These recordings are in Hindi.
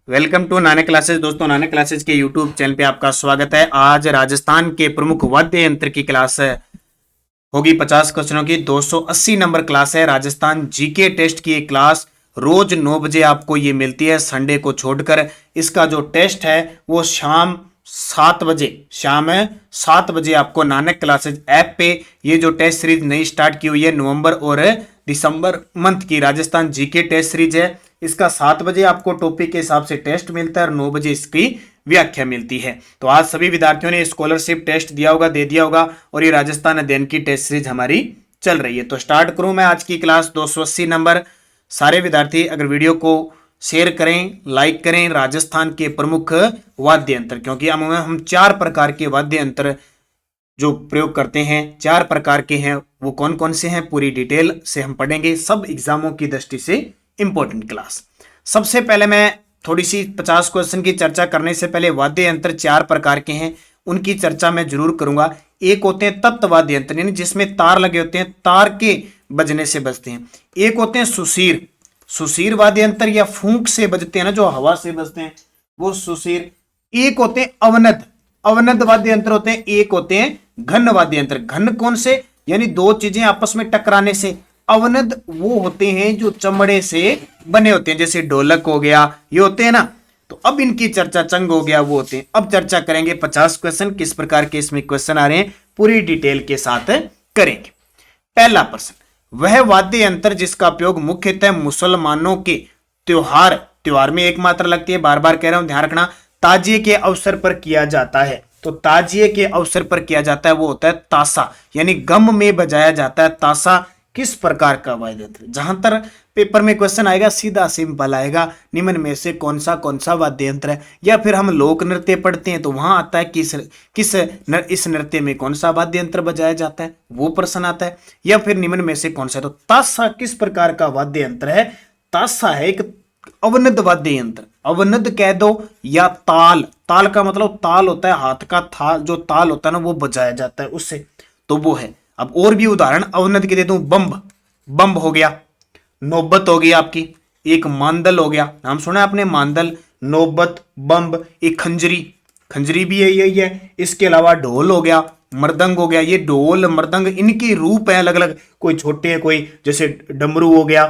Welcome to Nanak classes. दोस्तों, नानक क्लासेस के यूट्यूब चैनल पे आपका स्वागत है। आज राजस्थान के प्रमुख वाद्य यंत्र की क्लास होगी 50 क्वेश्चनों की। 280 नंबर क्लास है। राजस्थान जीके टेस्ट की एक क्लास रोज 9 बजे आपको ये मिलती है, संडे को छोड़कर। इसका जो टेस्ट है वो शाम 7 बजे, शाम 7 बजे आपको नानक क्लासेस ऐप पे ये जो टेस्ट सीरीज नई स्टार्ट की हुई है, नवंबर और दिसंबर मंथ की राजस्थान जीके टेस्ट सीरीज है। इसका 7 बजे आपको टॉपिक के हिसाब से टेस्ट मिलता है और 9 बजे इसकी व्याख्या मिलती है। तो आज सभी विद्यार्थियों ने स्कॉलरशिप टेस्ट दिया होगा, दे दिया होगा, और ये राजस्थान अध्ययन की टेस्ट सीरीज हमारी चल रही है। तो स्टार्ट करूं मैं आज की क्लास। 280 नंबर। सारे विद्यार्थी अगर वीडियो को शेयर करें, लाइक करें। राजस्थान के प्रमुख वाद्य यंत्र, क्योंकि हम 4 प्रकार के वाद्य यंत्र जो प्रयोग करते हैं, 4 प्रकार के हैं। वो कौन कौन से हैं पूरी डिटेल से हम पढ़ेंगे, सब एग्जामों की दृष्टि से इंपॉर्टेंट क्लास। सबसे पहले मैं थोड़ी सी 50 क्वेश्चन की चर्चा करने से पहले वाद्य यंत्र 4 प्रकार के हैं, उनकी चर्चा मैं जरूर करूंगा। एक होते हैं तत्व वाद्य यंत्र, यानी जिसमें तार लगे होते हैं, तार के बजने से बजते हैं। एक होते हैं सुशीर, सुशीर वाद्य यंत्र या फूंक से बजते हैं ना, जो हवा से बजते हैं, वो सुशीर। एक होते हैं अवनद, अवनद वाद्य यंत्र होते हैं। एक होते हैं घन वाद्य यंत्र। घन कौन से, यानी दो चीजें आपस में टकराने से। अवनद वो होते हैं जो चमड़े से बने होते हैं, जैसे ढोलक हो गया, ये होते हैं ना। तो अब इनकी चर्चा, चंग हो गया, वो होते हैं। अब चर्चा करेंगे 50 क्वेश्चन, किस प्रकार के इसमें क्वेश्चन आ रहे हैं पूरी डिटेल के साथ करेंगे। पहला प्रश्न, वह वाद्य यंत्र जिसका उपयोग मुख्यतः मुसलमानों के त्योहार में एक मात्रा लगती है, बार बार कह रहा हूं, ध्यान रखना, ताजिए के अवसर पर किया जाता है। तो ताजिए के अवसर पर किया जाता है वो होता है ताशा, यानी गम में बजाया जाता है ताशा। किस प्रकार का वाद्य यंत्र, जहां तक पेपर में क्वेश्चन आएगा सीधा सिंपल आएगा, निम्न में से कौन सा वाद्य यंत्र है। या फिर हम लोक नृत्य पढ़ते हैं तो वहां आता है इस नृत्य में कौन सा वाद्य यंत्र बजाया जाता है, वो प्रश्न आता है। या फिर निम्न में से कौन सा। तो ताशा किस प्रकार का वाद्य यंत्र है? ताशा है एक अवनद वाद्य यंत्र। अवनद कह दो या ताल, ताल का मतलब ताल होता है हाथ का था, जो ताल होता है ना वो बजाया जाता है उससे, तो वो है। अब और भी उदाहरण अवनद के दे दूं, बम्ब, बम्ब हो गया, नौबत हो गई आपकी, एक मांदल हो गया, नाम सुना है आपने, मांदल, नौबत, बम्ब। एक खंजरी, खंजरी भी है, यही है। इसके अलावा ढोल हो गया, मृदंग हो गया। ये ढोल मृदंग इनके रूप है अलग अलग, कोई छोटे है, कोई जैसे डमरू हो गया,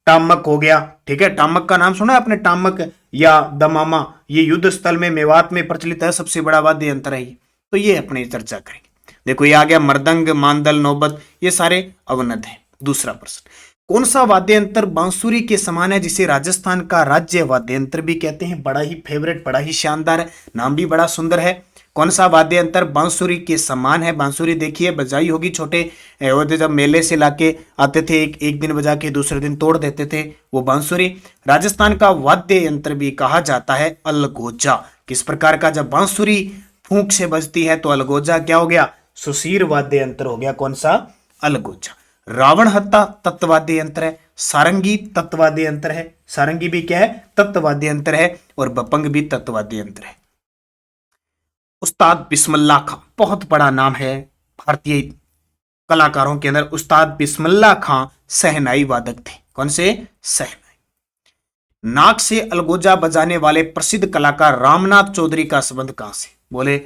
टामक हो गया, ठीक है। टामक का नाम सुना है आपने, टामक या दमामा, ये युद्ध स्थल में मेवात में प्रचलित है, सबसे बड़ा वाद्य यंत्र है ये। तो ये अपने चर्चा करेंगे। देखो ये आ गया मृदंग, मांदल, नौबत, ये सारे अवनद हैं। दूसरा प्रश्न, कौन सा वाद्य यंत्र बांसुरी के समान है, जिसे राजस्थान का राज्य वाद्य यंत्र भी कहते हैं? बड़ा ही फेवरेट, बड़ा ही शानदार है, नाम भी बड़ा सुंदर है। कौन सा वाद्य यंत्र बांसुरी के समान है? बांसुरी देखिए बजाई होगी छोटे होते, जब मेले से लाके आते थे, एक दिन बजा के दूसरे दिन तोड़ देते थे, वो बांसुरी। राजस्थान का वाद्य यंत्र भी कहा जाता है अलगोजा। किस प्रकार का? जब बांसुरी फूंक से बजती है तो अलगोजा क्या हो गया? सुशीर वाद्य यंत्र हो गया। कौन सा? अलगोजा। रावण हत्ता तत्वाद्य यंत्र है। सारंगी तत्वाद्य यंत्र है। सारंगी भी क्या है? तत्वाद्य यंत्र है। और बपंग भी तत्वाद्य यंत्र है। उस्ताद बिस्मिल्लाह खां, बहुत बड़ा नाम है भारतीय कलाकारों के अंदर। उस्ताद बिस्मिल्लाह खां सहनाई वादक थे। कौन से? सहनाई। नाक से अलगोजा बजाने वाले प्रसिद्ध कलाकार रामनाथ चौधरी का संबंध कहां से? बोले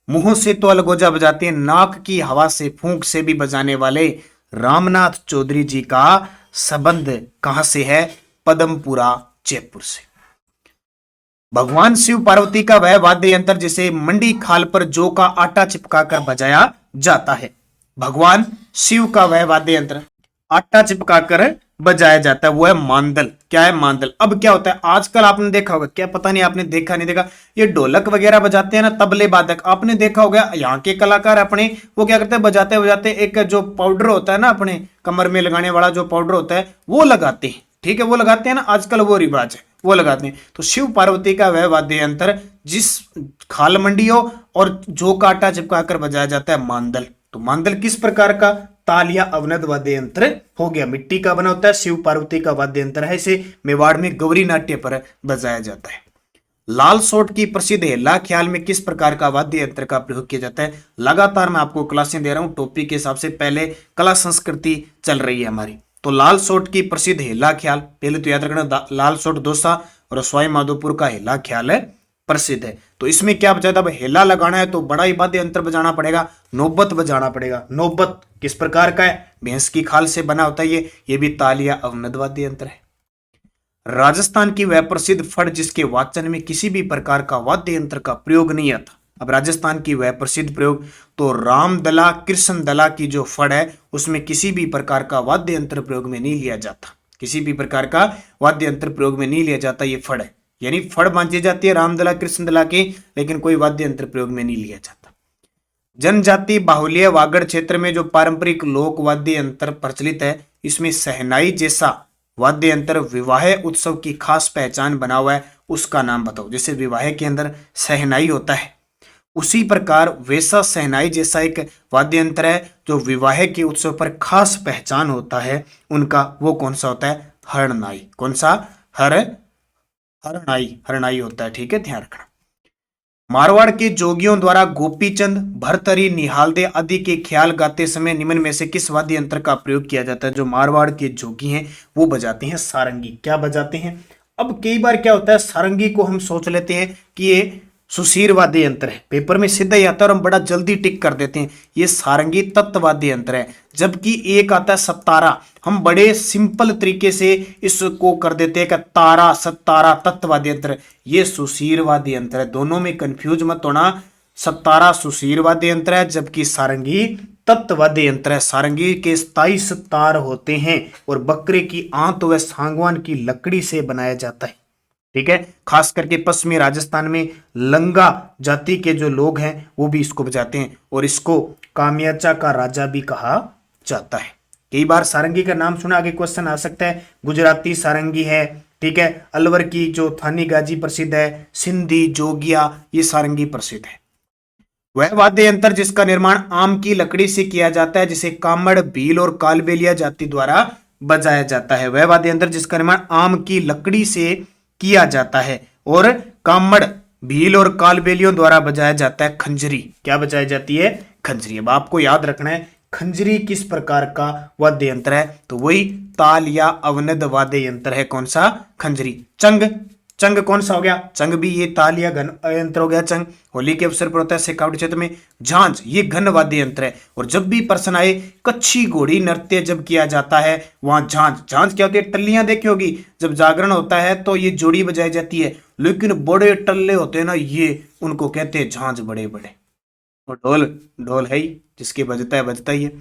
मुंह से तो अलगोजा बजाते हैं, नाक की हवा से, फूंक से भी बजाने वाले रामनाथ चौधरी जी का संबंध कहां से है? पदमपुरा, जयपुर से। भगवान शिव पार्वती का वह वाद्य यंत्र जिसे मंडी खाल पर जौ का आटा चिपकाकर बजाया जाता है। भगवान शिव का वह वाद्य यंत्र आटा चिपकाकर बजाया जाता है, वो है मांदल। क्या है? मांदल। अब क्या होता है, आजकल आपने देखा होगा, क्या पता नहीं आपने देखा नहीं देखा, ये ढोलक वगैरह बजाते हैं ना, तबले वादक, आपने देखा होगा यहाँ के कलाकार अपने, वो क्या करते हैं, बजाते बजाते एक जो पाउडर होता है ना अपने कमर में लगाने वाला जो पाउडर होता है वो लगाते हैं, ठीक है, वो लगाते हैं ना, आजकल वो रिवाज है, वो लगाते हैं। तो शिव पार्वती का वह वाद्य यंत्र जिस खाल मंडी हो और जौ का आटा चिपकाकर बजाया जाता है, मांदल। तो मांदल किस प्रकार का? ताल या अवनद वाद्य यंत्र हो गया। मिट्टी का बना होता है, शिव पार्वती का वाद्य यंत्र है। इसे मेवाड़ में गौरी नाट्य पर बजाया जाता है। लाल सोट की प्रसिद्ध हेला ख्याल में किस प्रकार का वाद्य यंत्र का प्रयोग किया जाता है? लगातार मैं आपको क्लासें दे रहा हूं टॉपिक के हिसाब से, पहले कला संस्कृति चल रही है हमारी। तो लाल सोट की प्रसिद्ध हेला ख्याल, पहले तो याद रखना, लाल सोट दोसा और सवाई माधोपुर का हेला ख्याल प्रसिद्ध है। तो इसमें क्या बचा था, अब हेला लगाना है तो बड़ा ही वाद्य यंत्र बजाना पड़ेगा, नौबत बजाना पड़ेगा। नौबत किस प्रकार का है, भैंस की खाल से बना होता है ये भी ताल या अवनद वाद्य यंत्र है। राजस्थान की वह प्रसिद्ध फड़ जिसके वाचन में किसी भी प्रकार का वाद्य यंत्र का प्रयोग नहीं आता। अब राजस्थान की वह प्रसिद्ध प्रयोग, तो रामदला कृष्ण दला की जो फड़ है उसमें किसी भी प्रकार का वाद्य यंत्र प्रयोग में नहीं लिया जाता, किसी भी प्रकार का वाद्य यंत्र प्रयोग में नहीं लिया जाता। ये फड़ है, यानी फड़ बांधी जाती है रामदला कृष्ण दला की, लेकिन कोई वाद्य यंत्र प्रयोग में नहीं लिया जाता। जनजाति बाहुल्य वागड़ क्षेत्र में जो पारंपरिक लोक वाद्य यंत्र प्रचलित है, इसमें सहनाई जैसा वाद्य यंत्र विवाह उत्सव की खास पहचान बना हुआ है, उसका नाम बताओ। जैसे विवाह के अंदर सहनाई होता है, उसी प्रकार वैसा सहनाई जैसा एक वाद्य यंत्र है जो विवाह के उत्सव पर खास पहचान होता है उनका, वो कौन सा होता है, हरनाई। कौन सा, हरनाई होता है, ठीक है, ध्यान रखना। मारवाड़ के जोगियों द्वारा गोपीचंद, भरतरी, निहालदे आदि के ख्याल गाते समय निम्न में से किस वाद्य यंत्र का प्रयोग किया जाता है। जो मारवाड़ के जोगी हैं वो बजाते हैं सारंगी। क्या बजाते हैं, अब कई बार क्या होता है, सारंगी को हम सोच लेते हैं कि ये सुशीर वाद्य यंत्र है, पेपर में सीधा ही आता है और हम बड़ा जल्दी टिक कर देते हैं, ये सारंगी तत्व वाद्य यंत्र है। जबकि एक आता है सतारा, हम बड़े सिंपल तरीके से इसको कर देते हैं कि तारा सतारा तत्व वाद्य यंत्र, ये सुशीर वाद्य यंत्र है। दोनों में कंफ्यूज मत होना, सतारा सुशीर वाद्य यंत्र है जबकि सारंगी तत्व वाद्य यंत्र है। सारंगी के 27 तार होते हैं और बकरे की आंत व सागवान की लकड़ी से बनाया जाता है, ठीक है। खास करके पश्चिमी राजस्थान में लंगा जाति के जो लोग हैं वो भी इसको बजाते हैं और इसको कामयाचा का राजा भी कहा जाता है। कई बार सारंगी का नाम सुना, आगे क्वेश्चन आ सकता है। गुजराती सारंगी है, ठीक है, अलवर की जो थानी गाजी प्रसिद्ध है, सिंधी जोगिया, ये सारंगी प्रसिद्ध है। वह वाद्य यंत्र जिसका निर्माण आम की लकड़ी से किया जाता है, जिसे कामड़, भील और कालबेलिया जाति द्वारा बजाया जाता है। वह वाद्य यंत्र जिसका निर्माण आम की लकड़ी से किया जाता है और कामड़, भील और कालबेलियों द्वारा बजाया जाता है खंजरी। क्या बजाई जाती है, खंजरी। अब आपको याद रखना है खंजरी किस प्रकार का वाद्य यंत्र है, तो वही ताल या अवनद वाद्य यंत्र है। कौन सा, खंजरी। चंग कौन सा हो गया, चंग भी ये ताल या घन यंत्र हो गया। चंग होली के अवसर पर होता है शेखावटी क्षेत्र में। झांझ ये घन वाद्य यंत्र है। और जब भी प्रश्न आए कच्छी घोड़ी नृत्य जब किया जाता है वहां झांझ क्या होती है, टल्लियां देखी होगी, जब जागरण होता है तो ये जोड़ी बजाई जाती है, लेकिन बड़े टल्ले होते हैं ना ये, उनको कहते हैं झांझ बड़े बड़े। और ढोल है ही, जिसके बजता ही है।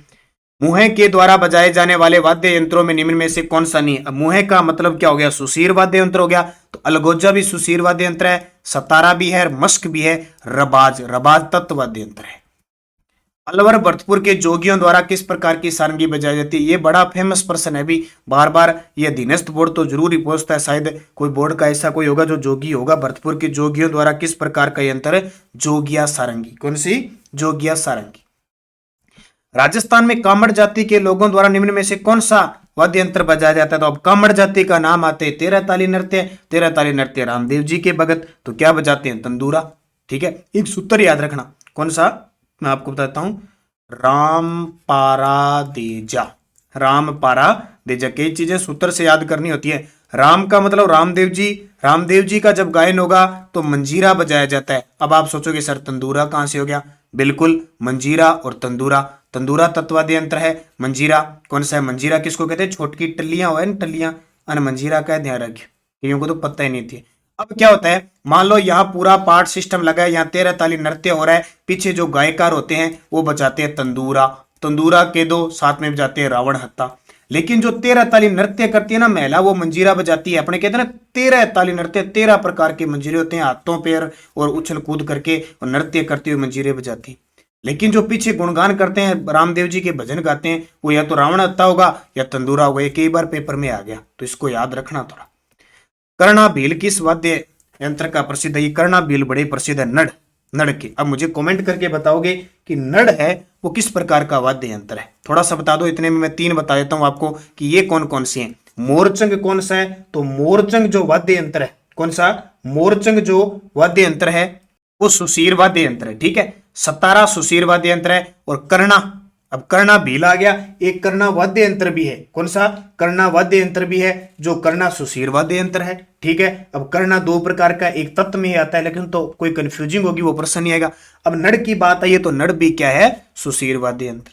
मुहे के द्वारा बजाए जाने वाले वाद्य यंत्रों में निम्न में से कौन सा नहीं है। अब मुहे का मतलब क्या हो गया, सुशीर वाद्य यंत्र हो गया, तो अलगोजा भी सुशीर वाद्य यंत्र है, सतारा भी है, मस्क भी है, रबाज तत्व वाद्य यंत्र है। अलवर भरतपुर के जोगियों द्वारा किस प्रकार की सारंगी बजाई जाती है, ये बड़ा फेमस प्रश्न है भी, बार बार ये अधीनस्थ बोर्ड तो जरूर ही पूछता है, शायद कोई बोर्ड का ऐसा कोई होगा जो जोगी होगा। भरतपुर के जोगियों द्वारा किस प्रकार का यंत्र है, जोगिया सारंगी। कौन सी, जोगिया सारंगी। राजस्थान में कामड़ जाति के लोगों द्वारा निम्न में से कौन सा वाद्य यंत्र बजाया जाता है, तो अब कामड़ जाति का नाम आते हैं 13 ताली नृत्य। 13 ताली नृत्य रामदेव जी के भगत, तो क्या बजाते हैं, तंदूरा, ठीक है। एक सूत्र याद रखना, कौन सा, मैं आपको बताता हूं, राम पारा देजा। कई चीजें सूत्र से याद करनी होती है। राम का मतलब रामदेव जी का जब गायन होगा तो मंजीरा बजाया जाता है। अब आप सोचोगे सर तंदूरा कहां से हो गया, बिल्कुल मंजीरा और तंदूरा तत्वाद्य यंत्र है। मंजीरा कौन सा है, मंजीरा किसको कहते हैं, छोटकी टल्लियां हो, टल्लियां, और मंजीरा का ध्यान रखिए, कईयों को तो पता ही नहीं थी। अब क्या होता है, मान लो यहाँ पूरा पार्ट सिस्टम लगा है, यहाँ 13 ताली नृत्य हो रहा है, पीछे जो गायकार होते हैं वो बजाते हैं तंदूरा के दो, साथ में बजाते हैं रावण हत्ता। लेकिन जो 13 ताली नृत्य करती है ना महिला, वो मंजीरा बजाती है। अपने कहते हैं ना 13 ताली नृत्य, 13 प्रकार के मंजीरे होते हैं, हाथों पैर और उछल कूद करके और नृत्य करते हुए मंजीरे बजाती। लेकिन जो पीछे गुणगान करते हैं, रामदेव जी के भजन गाते हैं, वो या तो रावण हत्ता होगा या तंदूरा होगा। ये कई बार पेपर में आ गया, तो इसको याद रखना थोड़ा। कर्णा भील किस वाद्य यंत्र का प्रसिद्ध है, ये कर्णा भील बड़े प्रसिद्ध है, नड़ के। अब मुझे कमेंट करके बताओगे कि नड़ है वो किस प्रकार का वाद्य यंत्र है, थोड़ा सा बता दो। इतने में मैं 3 बता देता हूं आपको कि ये कौन कौन से हैं। मोरचंग कौन सा है, तो मोरचंग जो वाद्य यंत्र है, कौन सा, मोरचंग जो वाद्य यंत्र है वो सुशीर वाद्य यंत्र है, ठीक है। सतारा सुशीर वाद्य यंत्र है। और कर्णा, अब कर्णा भील आ गया, एक कर्णा वाद्य यंत्र भी है, कौन सा, कर्णा वाद्य यंत्र भी है, जो कर्णा सुशीर वाद्य यंत्र है, ठीक है। अब करना दो प्रकार का, एक तत्व में आता है, लेकिन तो कोई कंफ्यूजिंग होगी वो प्रश्न नहीं आएगा। अब नड़ की बात आई है तो नड़ भी क्या है, सुशीर वाद्य यंत्र।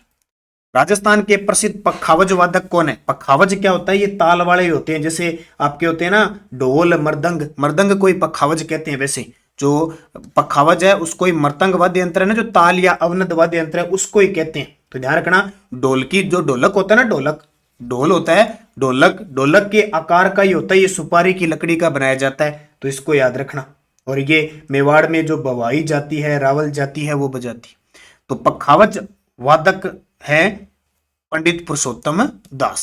राजस्थान के प्रसिद्ध पखावज वादक कौन है? पखावज क्या होता है, ये ताल वाले होते हैं, जैसे आपके होते हैं ना ढोल मृदंग, मृदंग कोई पखावज कहते हैं। वैसे जो पखावज है उसको ही मृदंग वाद्य यंत्र है ना, जो ताल या अवनद वाद्य यंत्र है उसको ही कहते हैं। तो ध्यान रखना, ढोल की जो ढोलक होता है ना, ढोलक ढोल होता है, ढोलक ढोलक के आकार का ही होता है, ये सुपारी की लकड़ी का बनाया जाता है, तो इसको याद रखना। और ये मेवाड़ में जो बवाई जाती है, रावल जाती है, वो बजाती। तो पखावज वादक है पंडित पुरुषोत्तम दास।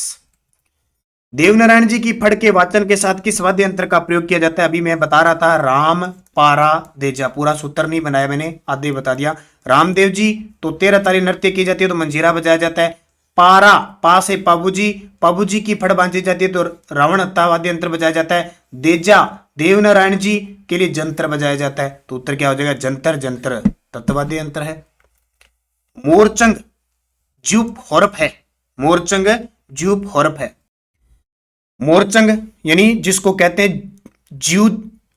देवनारायण जी की फड़ के वाचन के साथ किस वाद्य यंत्र का प्रयोग किया जाता है? अभी मैं बता रहा था, राम पारा देजा, पूरा सूत्र नहीं बनाया मैंने, आधे बता दिया। रामदेव जी तो 13 ताली नृत्य की जाती है तो मंजीरा बजाया जाता है। पारा पा से पाबू जी की फड़ बांधी जाती है तो रावण हत्ता वाद्य यंत्र बजाया जाता है। देजा देवनारायण जी के लिए जंत्र बजाया जाता है, तो उत्तर क्या हो जाएगा, जंतर, जंत्र तत्वाद्य यंत्र है। मोरचंग ज्यूप हॉर्प है, मोरचंग ज्यूप हॉर्प है। मोरचंग यानी जिसको कहते हैं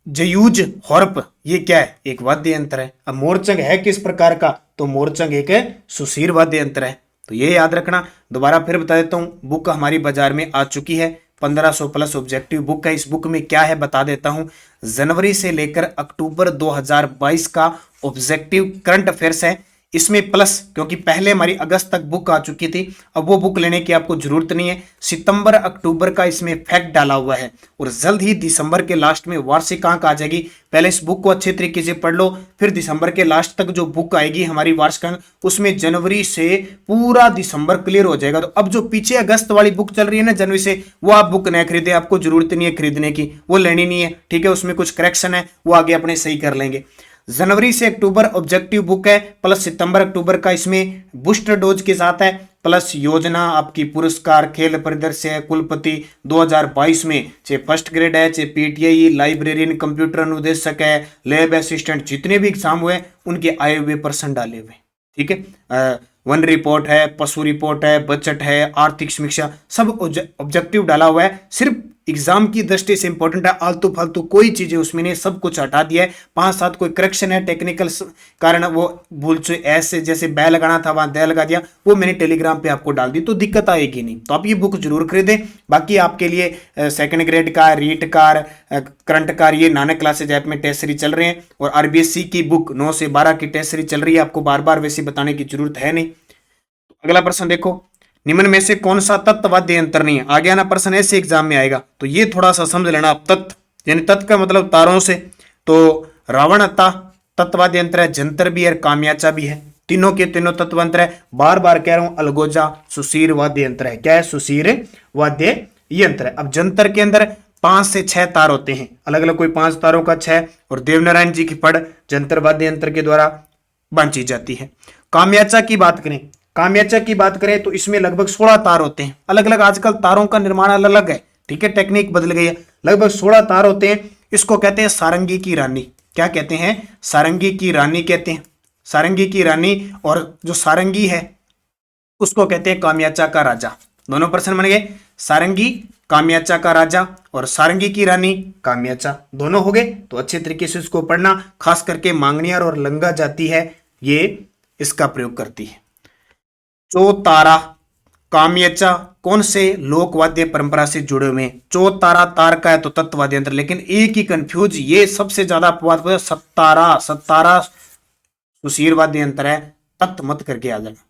जयूज हॉर्प, ये क्या है, एक वाद्य यंत्र है। अब मोरचंग है किस प्रकार का, तो मोरचंग एक सुशीर वाद्य यंत्र है, तो ये याद रखना। दोबारा फिर बता देता हूं, बुक हमारी बाजार में आ चुकी है, 1500 प्लस ऑब्जेक्टिव बुक है। इस बुक में क्या है बता देता हूं, जनवरी से लेकर अक्टूबर 2022 का ऑब्जेक्टिव करंट अफेयर्स है इसमें प्लस, क्योंकि पहले हमारी अगस्त तक बुक आ चुकी थी, अब वो बुक लेने की आपको जरूरत नहीं है। सितंबर अक्टूबर का इसमें फैक्ट डाला हुआ है और जल्द ही दिसंबर के लास्ट में वार्षिक अंक आ जाएगी। पहले इस बुक को अच्छे तरीके से पढ़ लो, फिर दिसंबर के लास्ट तक जो बुक आएगी हमारी वार्षिक अंक, उसमें जनवरी से पूरा दिसंबर क्लियर हो जाएगा। तो अब जो पीछे अगस्त वाली बुक चल रही है ना जनवरी से, वो आप बुक न खरीदे, आपको जरूरत नहीं है खरीदने की, वो लेनी नहीं है, ठीक है। उसमें कुछ करेक्शन है, वो आगे अपने सही कर लेंगे। जनवरी से अक्टूबर ऑब्जेक्टिव बुक है, प्लस सितंबर अक्टूबर का इसमें बूस्टर डोज के साथ है, प्लस योजना आपकी पुरस्कार खेल परिदृश्य कुलपति 2022 में, चाहे फर्स्ट ग्रेड है, चाहे पीटीआई, लाइब्रेरियन, कंप्यूटर अनुदेशक है, लैब असिस्टेंट, जितने भी एग्जाम हुए उनके आए हुए पर्सन डाले हुए, ठीक है। वन रिपोर्ट है, पशु रिपोर्ट है, बजट है, आर्थिक समीक्षा, सब ऑब्जेक्टिव डाला हुआ है। सिर्फ एग्जाम की दृष्टि से इंपॉर्टेंट है, आलतू फालतू कोई चीजें उसमें नहीं, सब कुछ हटा दिया है। 5-7 कोई करेक्शन है टेक्निकल कारण, वो भूल से ऐसे जैसे बै लगाना था वहां दे लगा दिया, वो मैंने टेलीग्राम पे आपको डाल दी, तो दिक्कत आएगी नहीं। तो आप ये बुक जरूर खरीदें। बाकी आपके लिए सेकंड ग्रेड का, रीट का, करंट का, ये नानक क्लासेज ऐप में टेस्ट सीरीज चल रहे हैं, और आरबीएससी की बुक 9 से 12 की टेस्ट सीरीज चल रही है, आपको बार बार वैसे बताने की जरूरत है नहीं। अगला प्रश्न देखो, निम्न में से कौन सा तत्व वाद्य यंत्र नहीं है? आ गया ना प्रश्न, ऐसे एग्जाम में आएगा, तो ये थोड़ा सा समझ लेना। आप तत्व यानी तत्व का मतलब तारों से, तो रावण तत्व वाद्य यंत्र है, जंतर भी है, कामयाचा भी है, तीनों के तीनों तत्व यंत्र है। बार बार कह रहा हूं, अलगोजा सुशीर वाद्य यंत्र है। क्या है? सुशीर वाद्य यंत्र है। अब जंतर के अंदर 5 से 6 तार होते हैं, अलग अलग, कोई 5 तारों का 6, और देवनारायण जी की फड़ जंतर वाद्य यंत्र के द्वारा बांधी जाती है। कामयाचा की बात करें, कामयाचा की बात करें तो इसमें लगभग 16 तार होते हैं, अलग अलग, आजकल तारों का निर्माण अलग अलग है, ठीक है, टेक्निक बदल गई है। लगभग 16 तार होते हैं। इसको कहते हैं सारंगी की रानी। क्या कहते हैं? सारंगी की रानी कहते हैं, सारंगी की रानी। और जो सारंगी है उसको कहते हैं कामयाचा का राजा। दोनों प्रश्न बन गए, सारंगी कामयाचा का राजा और सारंगी की रानी कामयाचा, दोनों हो गए। तो अच्छे तरीके से इसको पढ़ना, खास करके मांगनियार और लंगा जाती है ये इसका प्रयोग करती है। चौतारा कामयाचा कौन से लोकवाद्य परंपरा से जुड़े हुए हैं? चौतारा तार का है तो तत्ववाद्य यंत्र, लेकिन एक ही कंफ्यूज, ये सबसे ज्यादा अपवाद है, सत्तारा, सत्तारा सुशीर वाद्य यंत्र है, तत्व मत करके आ जाना।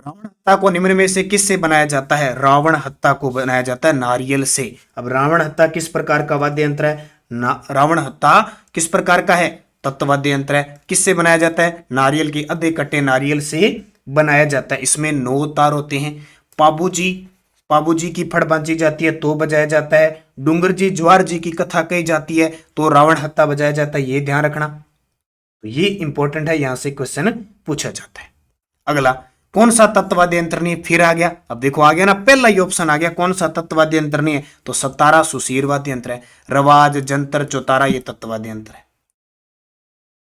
रावण हत्ता को निम्न में से किससे बनाया जाता है? रावण हत्ता को बनाया जाता है नारियल से। अब रावण हत्ता किस प्रकार का वाद्य यंत्र है? रावण हत्ता किस प्रकार का है? तत्ववाद्य यंत्र है। किससे बनाया जाता है? नारियल के आधे कटे नारियल से बनाया जाता है। इसमें 9 तार होते हैं। पाबूजी की फड़ बांधी जाती है तो बजाया जाता है। डूंगर जी ज्वार जी की कथा कही जाती है तो रावण हत्ता बजाया जाता है, ये ध्यान रखना। तो ये इंपॉर्टेंट है, यहां से क्वेश्चन पूछा जाता है। अगला, कौन सा तत्ववाद्य यंत्र नहीं? फिर आ गया, अब देखो आ गया ना, पहला ही ऑप्शन आ गया, कौन सा तत्ववाद्य यंत्र नहीं है? तो सतारा सुशीर वाद्य यंत्र है। रवाज, जंतर, चौतारा ये तत्ववाद्य यंत्र है।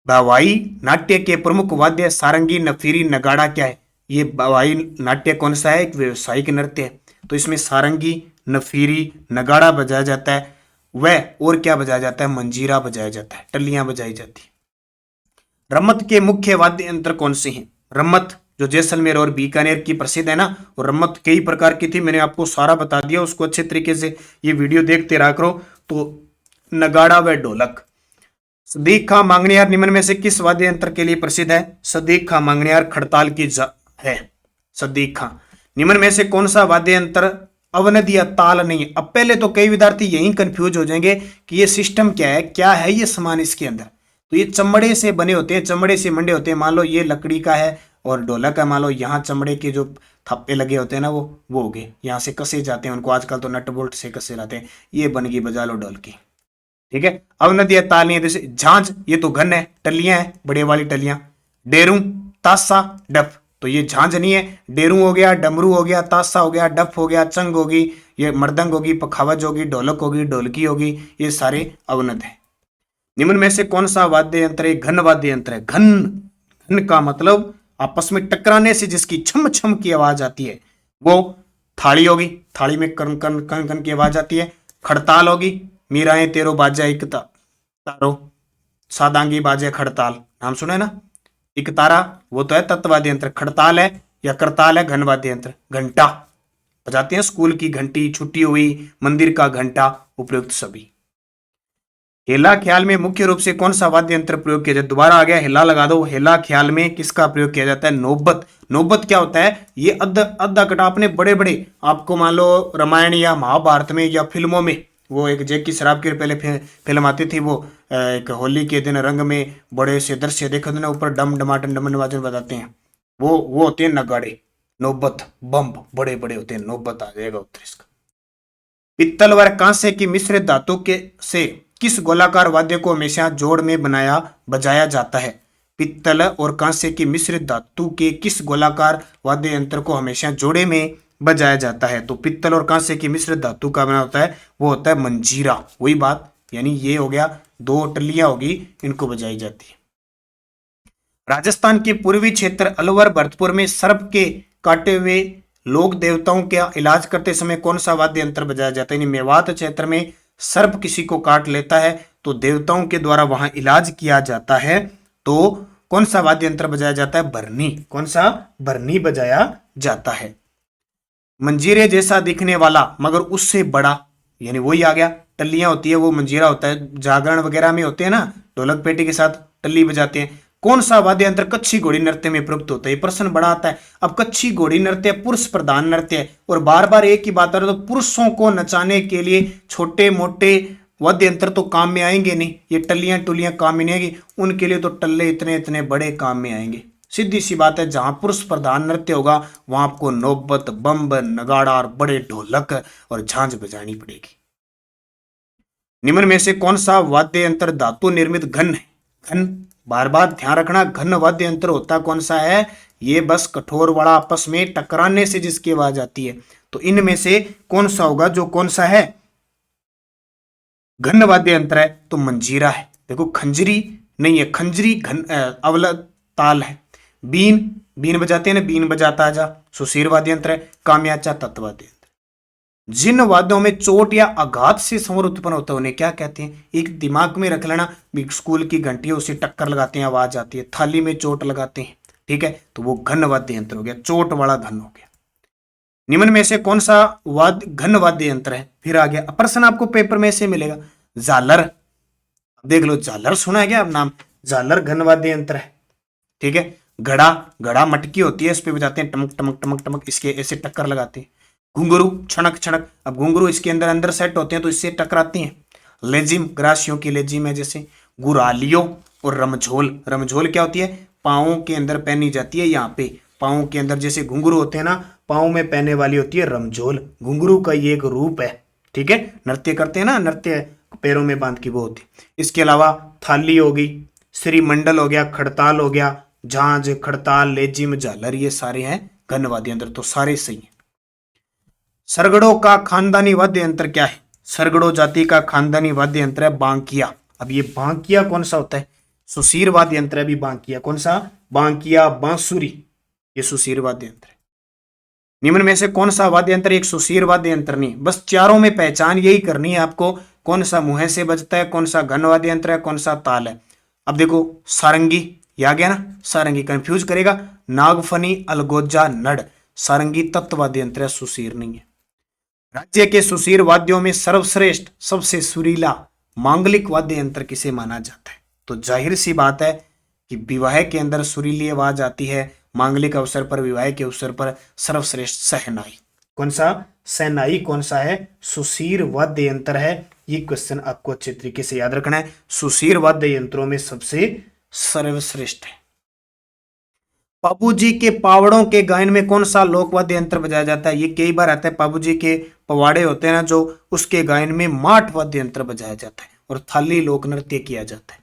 भावाई नाट्य के प्रमुख वाद्य सारंगी, नफीरी, नगाड़ा क्या है? ये भावाई नाट्य कौन सा है? एक व्यवसायिक नृत्य है, तो इसमें सारंगी, नफीरी, नगाड़ा बजाया जाता है। वह और क्या बजाया जाता है, मंजीरा बजाया जाता है, टल्लियां बजाई जाती है। रम्मत के मुख्य वाद्य यंत्र कौन से हैं? रम्मत जो जैसलमेर और बीकानेर की प्रसिद्ध है ना, और रम्मत कई प्रकार की थी, मैंने आपको सारा बता दिया, उसको अच्छे तरीके से ये वीडियो देखते रहा करो। तो नगाड़ा व ढोलक। सदीक खां मांगनियार निम्न में से किस वाद्य यंत्र के लिए प्रसिद्ध है? सदीक खां मांगनियार खड़ताल की है। सदीक खां। निम्न में से कौन सा वाद्य यंत्र अवनद या ताल नहीं है? अब पहले तो कई विद्यार्थी यही कंफ्यूज हो जाएंगे कि ये सिस्टम क्या है ये सामान इसके अंदर। तो ये चमड़े से बने होते हैं, चमड़े से मंडे होते हैं। मान लो ये लकड़ी का है और ढोलक है, मान लो यहाँ चमड़े के जो थप्पे लगे होते हैं ना, वो हो गए, यहाँ से कसे जाते हैं उनको, आजकल तो नट बोल्ट से कसे जाते हैं। ये बन गई, बजा लो ढोलकी। ठीक है। अवनद या ताल नहीं है, जैसे झांझ, ये तो घन है, टलियां है, बड़े वाली टलियां। डेरू, तासा, डफ, तो ये झांझ नहीं है। डेरू हो गया, डमरू हो गया, तासा हो गया, डफ हो गया, चंग होगी, ये मर्दंग होगी, पखावज होगी, ढोलक होगी, ढोलकी होगी, ये सारे अवनद है। निम्न में से कौन सा वाद्य यंत्र एक घन वाद्य यंत्र है? घन, घन का मतलब आपस में टकराने से जिसकी छम छम की आवाज आती है, वो थाली होगी, थाली में कन कन कन कन की आवाज आती है। खड़ताल होगी, मीराए तेरो बाजा एक तारो, सादांगी बाजे खड़ताल, नाम सुने ना। एक तारा वो तो है तत्वाद्य यंत्र। खड़ताल है या करताल है घन वाद्य यंत्र। घंटा बजाते हैं, स्कूल की घंटी, छुट्टी हुई, मंदिर का घंटा, उपयुक्त सभी। हेला ख्याल में मुख्य रूप से कौन सा वाद्य यंत्र प्रयोग किया जाता है? दोबारा आ गया, हेला लगा दो। हेला ख्याल में किसका प्रयोग किया जाता है? नौबत। नौबत क्या होता है? ये अद्धा कटा अपने बड़े बड़े, आपको मान लो रामायण या महाभारत में या फिल्मों में, वो एक जैकी श्रॉफ की पहले फिल्म आती थी, वो एक होली के दिन रंग में बड़े से दृश्य देखो ना, ऊपर डम डमाटन डमन वाजन बजाते हैं, वो होते हैं नगाड़े। नौबत बम बड़े बड़े होते हैं, नौबत आ जाएगा उत्तर इसका। पित्तल व कांसे की मिश्रित धातु के से किस गोलाकार वाद्य को हमेशा जोड़ में बजाया जाता है? पित्तल और कांसे की मिश्रित धातु के किस गोलाकार वाद्य यंत्र को हमेशा जोड़े में बजाया जाता है? तो पित्तल और कांसे की मिश्रित धातु का बना होता है, वो होता है मंजीरा। वही बात, यानी ये हो गया, दो टल्लियां होगी, इनको बजाई जाती है। राजस्थान के पूर्वी क्षेत्र अलवर भरतपुर में सर्प के काटे हुए लोक देवताओं का इलाज करते समय कौन सा वाद्य यंत्र बजाया जाता है? मेवात क्षेत्र में सर्प किसी को काट लेता है तो देवताओं के द्वारा वहां इलाज किया जाता है, तो कौन सा वाद्य यंत्र बजाया जाता है? भरनी। कौन सा? भरनी बजाया जाता है। मंजीरे जैसा दिखने वाला मगर उससे बड़ा, यानी वही आ गया, टल्लियां होती है, वो मंजीरा होता है। जागरण वगैरह में होते हैं ना, ढोलक पेटी के साथ टल्ली बजाते हैं। कौन सा वाद्य यंत्र कच्छी घोड़ी नृत्य में प्रयुक्त होता है? ये प्रश्न बड़ा आता है। अब कच्छी घोड़ी नृत्य पुरुष प्रधान नृत्य है, और बार बार एक ही बात आ रही है, तो पुरुषों को नचाने के लिए छोटे मोटे वाद्य यंत्र तो काम में आएंगे नहीं, ये टल्लियां टुल्लियां काम में नहीं आएगी, उनके लिए तो टल्ले इतने इतने बड़े काम में आएंगे। सीधी सी बात है, जहां पुरुष प्रधान नृत्य होगा वहां आपको नौबत, बम्ब, नगाड़ा और बड़े ढोलक और झांझ बजानी पड़ेगी। निम्न में से कौन सा वाद्य यंत्र धातु निर्मित घन है? घन, बार बार ध्यान रखना, घन वाद्य यंत्र होता कौन सा है? ये बस कठोर वाला, आपस में टकराने से जिसकी आवाज आती है। तो इनमें से कौन सा होगा जो कौन सा है घन वाद्य यंत्र है? तो मंजीरा है। देखो खंजरी नहीं है, खंजरी घन अवल ताल है। बीन, बीन बजाते हैं ना, बीन बजाता आजा, सुशीर वाद्य यंत्र है। काम्याचा तत्वाद्य यंत्र। जिन वाद्यों में चोट या आघात से स्वर उत्पन्न होता है उन्हें क्या कहते हैं? एक दिमाग में रख लेना, स्कूल की घंटी है, उसे टक्कर लगाते हैं, आवाज आती है। थाली में चोट लगाते हैं, ठीक है, तो वो घन वाद्य यंत्र हो गया, चोट वाला घन हो गया। निम्न में से कौन सा घन वाद्य यंत्र है? फिर आ गया प्रश्न, आपको पेपर में से मिलेगा। झालर, देख लो, झालर सुना है क्या अब नाम? झालर घन वाद्य यंत्र है, ठीक है। घड़ा, घड़ा मटकी होती है, इस पे बजाते हैं, टमक टमक टमक टमक, इसके ऐसे टक्कर लगाते हैं। घुंघरू, छणक छणक, अब घुंघरू इसके अंदर अंदर सेट होते हैं तो इससे टकराती हैं। लेजिम, ग्रासियों की लेजिम है जैसे। गुरालियो और रमझोल, रमझोल क्या होती है? पाँवों के अंदर पहनी जाती है, यहाँ पे पाँवों के अंदर, जैसे घुंघरू होते हैं ना, पाँव में पहने वाली होती है रमझोल। घुंघरू का ये एक रूप है, ठीक है। नृत्य करते हैं ना, नृत्य पैरों में बांध की वो होती। इसके अलावा थाली होगी, श्रीमंडल हो गया, खड़ताल हो गया, झांझ, खड़ताल, लेजिम, झालर, ये सारे हैं घन वाद्य यंत्र, तो सारे सही हैं। सरगड़ों का खानदानी वाद्य यंत्र क्या है? सरगड़ो जाति का खानदानी वाद्य यंत्र है बांकिया। अब ये बांकिया कौन सा होता है? सुशीर वाद्य यंत्र है भी बांकिया। कौन सा? बांकिया, बांसुरी, ये सुशीर वाद्य यंत्र है। निम्न में से कौन सा वाद्य यंत्र एक सुशीर वाद्य यंत्र नहीं? बस चारों में पहचान यही करनी है आपको, कौन सा मुंह से बजता है, कौन सा घन वाद्य यंत्र है, कौन सा ताल है। अब देखो सारंगी, ये आ गया ना, सारंगी कंफ्यूज करेगा। नागफनी, अलगोजा, नड़, सारंगी तत्व वाद्य यंत्र है, सुशीर नहीं है। राज्य के सुशीर वाद्यों में सर्वश्रेष्ठ, सबसे सुरीला मांगलिक वाद्य यंत्र किसे माना जाता है? तो जाहिर सी बात है कि विवाह के अंदर सुरीली आवाज आती है, मांगलिक अवसर पर, विवाह के अवसर पर सर्वश्रेष्ठ शहनाई। कौन सा? शहनाई कौन सा है? सुशीर वाद्य यंत्र है। ये क्वेश्चन आपको अच्छे तरीके से याद रखना है। सुशीर वाद्य यंत्रों में सबसे सर्वश्रेष्ठ है। बाबूजी के पावड़ों के गायन में कौन सा लोक वाद्य यंत्र बजाया जाता है? ये कई बार आता है, बाबूजी के पवाड़े होते हैं ना जो, उसके गायन में माठ वाद्य यंत्र बजाया जाता है और थाली लोक नृत्य किया जाता है।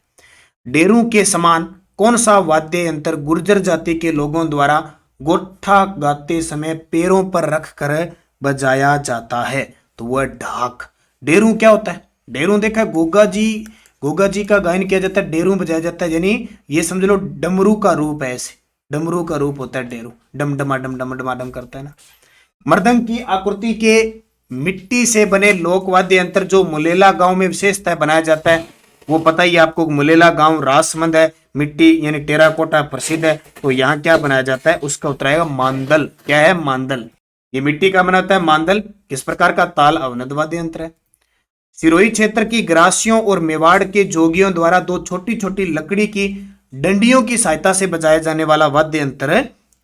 डेरू के समान कौन सा वाद्य यंत्र गुर्जर जाति के लोगों द्वारा गोठा गाते समय पैरों पर रख कर बजाया जाता है? तो वह ढाक। डेरू क्या होता है? डेरू देखा, गोगा जी का गायन किया जाता है, डेरू बजाया जाता है, यानी ये समझ लो डमरू का रूप है। ऐसे डमरू का रूप होता है डेरू, डम डमा डम डम डमाडम करता है ना। मृदंग की आकृति के मिट्टी से बने लोक वाद्य यंत्र जो मुलेला गांव में विशेषतः बनाया जाता है, वो पता ही आपको, मुलेला गांव रासमंद है, मिट्टी यानी टेराकोटा प्रसिद्ध है। तो यहाँ क्या बनाया जाता है? उसका उत्तर आएगा मांदल। क्या है? मांदल। ये मिट्टी का बना होता है मांदल। किस प्रकार का? ताल अवनद वाद्य यंत्र है। सिरोही क्षेत्र की ग्रासियों और मेवाड़ के जोगियों द्वारा दो छोटी छोटी लकड़ी की डंडियों की सहायता से बजाया जाने वाला वाद्य यंत्र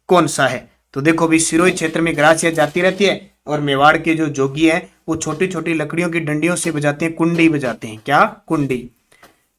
कौन सा है? तो देखो भी, सिरोही क्षेत्र में ग्रासियां जाती रहती है और मेवाड़ के जो जोगी हैं वो छोटी छोटी लकड़ियों की डंडियों से बजाते हैं, कुंडी बजाते हैं। क्या? कुंडी।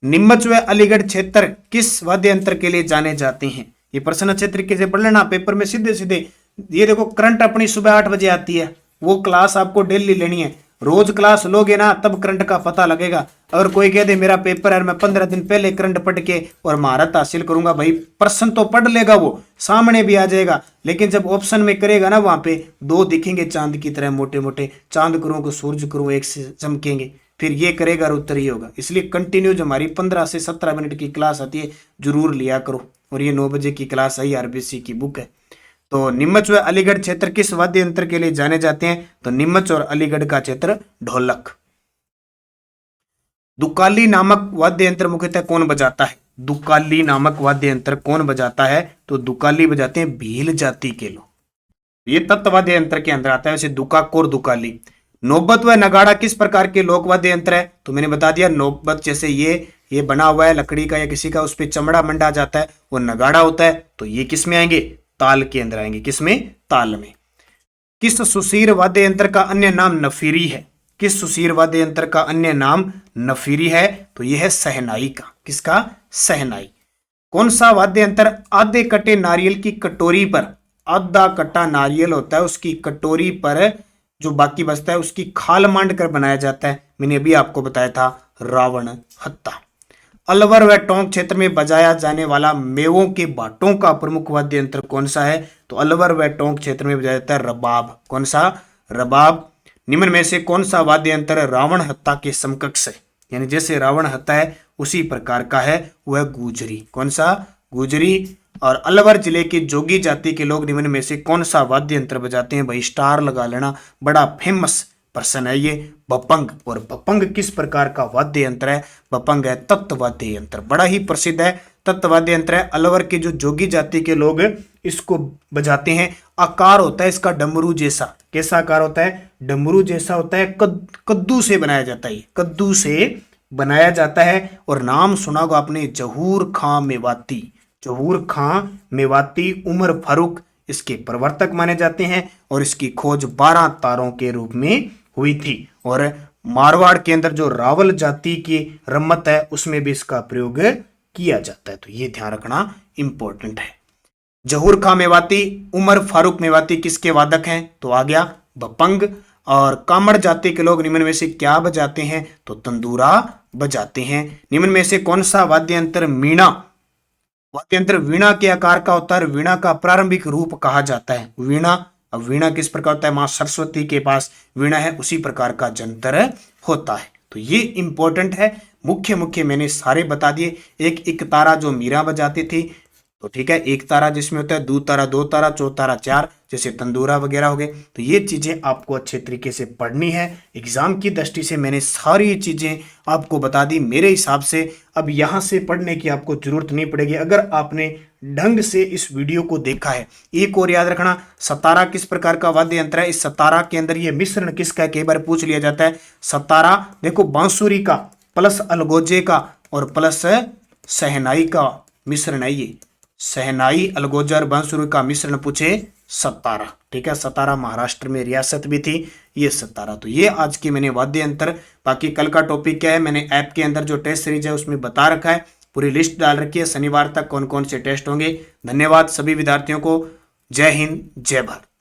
नीमच व अलीगढ़ क्षेत्र किस वाद्य यंत्र के लिए जाने जाते हैं? ये प्रश्न अच्छे तरीके से पढ़ लेना, पेपर में सीधे सीधे। ये देखो, करंट अपनी सुबह 8 बजे आती है, वो क्लास आपको डेली लेनी है। रोज क्लास लोगे ना तब करंट का पता लगेगा। अगर कोई कह दे मेरा पेपर है, मैं 15 दिन पहले करंट पढ़ के और महारत हासिल करूंगा, भाई प्रश्न तो पढ़ लेगा, वो सामने भी आ जाएगा, लेकिन जब ऑप्शन में करेगा ना, वहां पे दो दिखेंगे चांद की तरह मोटे मोटे, चांद करूं को सूरज करूं एक से चमकेंगे, फिर ये करेगा और उत्तर ही होगा। इसलिए कंटिन्यू जो हमारी 15 से 17 मिनट की क्लास आती है जरूर लिया करो। और ये 9 बजे की क्लास आई, आरबीसी की बुक है। तो नीमच व अलीगढ़ क्षेत्र किस वाद्य यंत्र के लिए जाने जाते हैं? तो नीमच और अलीगढ़ का क्षेत्र ढोलक। दुकाली नामक वाद्य यंत्र मुख्यतः कौन बजाता है? दुकाली नामक वाद्य यंत्र कौन बजाता है? तो दुकाली बजाते हैं भील जाति के लोग। ये तत्वाद्य यंत्र के अंदर आता है। वैसे दुकाक और दुकाली। नौबत व नगाड़ा किस प्रकार के लोक वाद्य यंत्र है? तो मैंने बता दिया, नौबत जैसे ये बना हुआ है लकड़ी का या किसी का, उस पर चमड़ा मंडा जाता है, वो नगाड़ा होता है। तो ये किस में आएंगे? ताल के अंदर आएंगे। किसमें? ताल में। किस सुशीर वाद्य यंत्र का अन्य नाम नफीरी है? किस सुशीर वाद्य यंत्र का अन्य नाम नफीरी है? तो यह है सहनाई का। किसका? सहनाई। कौन सा वाद्य यंत्र आधे कटे नारियल की कटोरी पर, आधा कटा नारियल होता है उसकी कटोरी पर जो बाकी बचता है उसकी खाल मांड कर बनाया जाता है? मैंने अभी आपको बताया था, रावण हत्ता। अलवर व टोंक क्षेत्र में बजाया जाने वाला मेवों के बाटों का प्रमुख वाद्य यंत्र कौन सा है? तो अलवर व टोंक क्षेत्र में बजाया जाता है रबाब। कौन सा? रबाब। निम्न में से कौन सा वाद्य यंत्र रावण हत्ता के समकक्ष है, यानी जैसे रावण हत्ता है उसी प्रकार का है? वह गुजरी। कौन सा? गुजरी। और अलवर जिले के जोगी जाति के लोग निम्न में से कौन सा वाद्य यंत्र बजाते हैं? भाई स्टार लगा लेना, बड़ा फेमस प्रश्न है ये, बपंग। और बपंग किस प्रकार का वाद्य यंत्र है? बपंग है तत्वाद्य यंत्र, बड़ा ही प्रसिद्ध है, तत्वाद्य यंत्र है। अलवर के जो जोगी जाति के लोग इसको बजाते हैं। आकार होता है इसका डमरू जैसा। कैसा आकार होता है? डमरू जैसा होता है। कद्दू से बनाया जाता है, कद्दू से बनाया जाता है। और नाम सुना होगा आपने, जहूर खां मेवाती। जहूर खां मेवाती उमर फारूक इसके प्रवर्तक माने जाते हैं और इसकी खोज 12 तारों के रूप में हुई थी। और मारवाड़ के अंदर जो रावल जाति की रम्मत है उसमें भी इसका प्रयोग किया जाता है। तो ये ध्यान रखना इंपॉर्टेंट है। जहूर खां मेवाती, उमर फारूक मेवाती किसके वादक हैं? तो आ गया बपंग। और कामड़ जाति के लोग निम्न में से क्या बजाते हैं? तो तंदूरा बजाते हैं। निम्न में से कौन सा वाद्य यंत्र मीणा वाद्य यंत्र वीणा के आकार का होता है? वीणा का प्रारंभिक रूप कहा जाता है वीणा। अब वीणा किस प्रकार होता है? मां सरस्वती के पास वीणा है, उसी प्रकार का जंतर होता है। तो ये इंपॉर्टेंट है। मुख्य मैंने सारे बता दिए। एक तारा जो मीरा बजाती थी, तो ठीक है, एक तारा जिसमें होता है, दो तारा, दो तारा, चौतारा चार, जैसे तंदूरा वगैरह हो गए। तो ये चीजें आपको अच्छे तरीके से पढ़नी है। एग्जाम की दृष्टि से मैंने सारी चीजें आपको बता दी मेरे हिसाब से। अब यहां से पढ़ने की आपको जरूरत नहीं पड़ेगी अगर आपने ढंग से इस वीडियो को देखा है। एक और याद रखना, सतारा किस प्रकार का वाद्य यंत्र है, इस सतारा के अंदर ये मिश्रण किसका है, कई बार पूछ लिया जाता है। सतारा देखो बांसुरी का प्लस अलगोजे का और प्लस सहनाई का मिश्रण है ये। सहनाई, अलगोजा और बांसुरी का मिश्रण पूछे सतारा। ठीक है, सतारा महाराष्ट्र में रियासत भी थी ये सतारा। तो ये आज की मैंने वाद्य यंत्र। बाकी कल का टॉपिक क्या है मैंने ऐप के अंदर जो टेस्ट सीरीज है उसमें बता रखा है, पूरी लिस्ट डाल रखी है, शनिवार तक कौन कौन से टेस्ट होंगे। धन्यवाद सभी विद्यार्थियों को। जय हिंद, जय भारत।